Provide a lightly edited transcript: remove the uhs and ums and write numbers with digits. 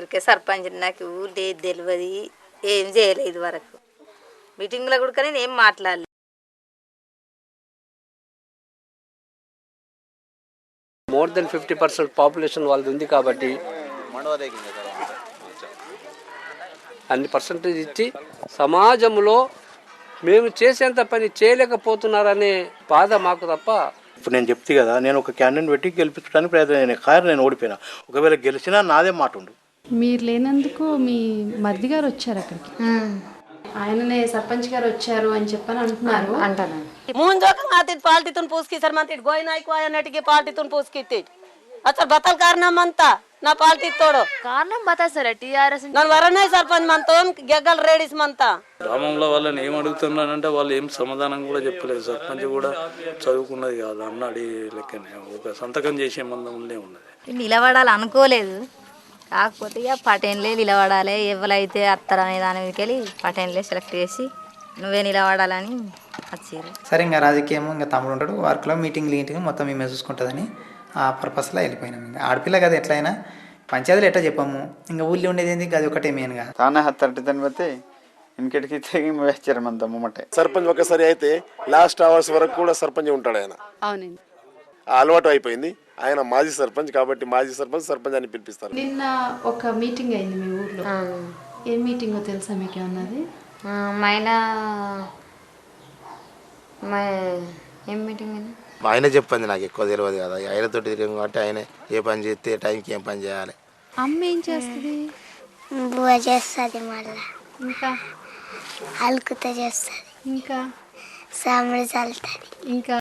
ఎరికే సర్పంచ్ నాకు లేదు తెలియదు, ఏం చేయలేదు వరకు. మీటింగ్లో కూడా కానీ నేను ఏం మాట్లాడలేదు. మోర్ దెన్ 50% పాపులేషన్ వాళ్ళది ఉంది కాబట్టి అన్ని పర్సంటేజ్ ఇచ్చి సమాజంలో మేము చేసేంత పని చేయలేకపోతున్నారనే బాధ మాకు తప్ప. ఇప్పుడు నేను చెప్తే కదా, నేను ఒక క్యాండిడేట్ పెట్టి గెలిపించడానికి ప్రయత్నం కాదు, నేను ఓడిపోయినా. ఒకవేళ గెలిచినా నాదే మాట ఉండు. మీరు లేనందుకు మీ మరిది గారు వచ్చారు అక్కడికి, ఆయననే సర్పంచ్ గారు వచ్చారు అని చెప్పని అంటున్నారు. ముందు పార్టీతో పూసుకి సార్ మంత్రి గోయినాయకు ఆయనటికి పార్టీతో పూసుకి అసలు బతల్ కారణం అంతా నా పార్టీ తోడు కారణం బతా సరే టీఆర్ఎస్ నన్ను వరనే సర్పంచ్ మనతో గెగ్గలు రేడీస్ మనతా. గ్రామంలో వాళ్ళని ఏం అడుగుతున్నానంటే వాళ్ళు ఏం సమాధానం కూడా చెప్పలేదు. సర్పంచ్ కూడా చదువుకున్నది కాదు, అన్నాడు లెక్కనే ఒక సంతకం చేసే మందం ఉండే ఉన్నది. నిలబడాలి అనుకోలేదు, కాకపోతే ఇక పటేన్లే నిలబడాలి, ఎవరైతే అత్తరు అనే దాని మీదకి వెళ్ళి పటేన్లే సెలెక్ట్ చేసి నువ్వే నిలబడాలని వచ్చారు. సరే ఇంకా రాజకీయం ఇంకా తమ్ముడు ఉంటాడు, వర్క్లో మీటింగ్ మొత్తం మేమే చూసుకుంటుందని ఆ పర్పస్లో వెళ్ళిపోయినాం. ఇంకా ఆడపిల్ల కదా ఎట్లయినా పంచాయతీలు ఎట్లా చెప్పాము, ఇంకా ఊళ్ళో ఉండేది ఏంది అది ఒకటే మెయిన్గా తానే హత్తటి దాన్ని బట్టి ఇంకెటికి వేస్తారు మన దమ్మటే. సర్పంచ్ ఒకసారి అయితే లాస్ట్ అవర్స్ వరకు కూడా సర్పంచ్ ఉంటాడు ఆయన. అవునండి, అలవాటు అయిపోయింది. ఆయన మాజీ సర్పంచ్ కాబట్టి మాజీ సర్పంచ్ అని పిలిపిస్తారు. నిన్న ఒక మీటింగ్ అయింది మీ ఊర్లో, ఏ మీటింగో తెలుసా మీకు ఏమన్నది? ఏం మీటింగ్ అని ఆయన చెప్పింది, నాకు ఎక్కువ తెలియదు కదా. ఆయనతో తిరిగి కాబట్టి ఆయన ఏ పని చేస్తే టైంకి ఏం పని చేయాలి. అమ్మ ఏం చేస్తుంది? బువ్వ చేస్తుంది, మళ్ళా ఇంకా అలుకుతో చేస్తుంది, ఇంకా సాంబ్రాణి చల్లుతుంది, ఇంకా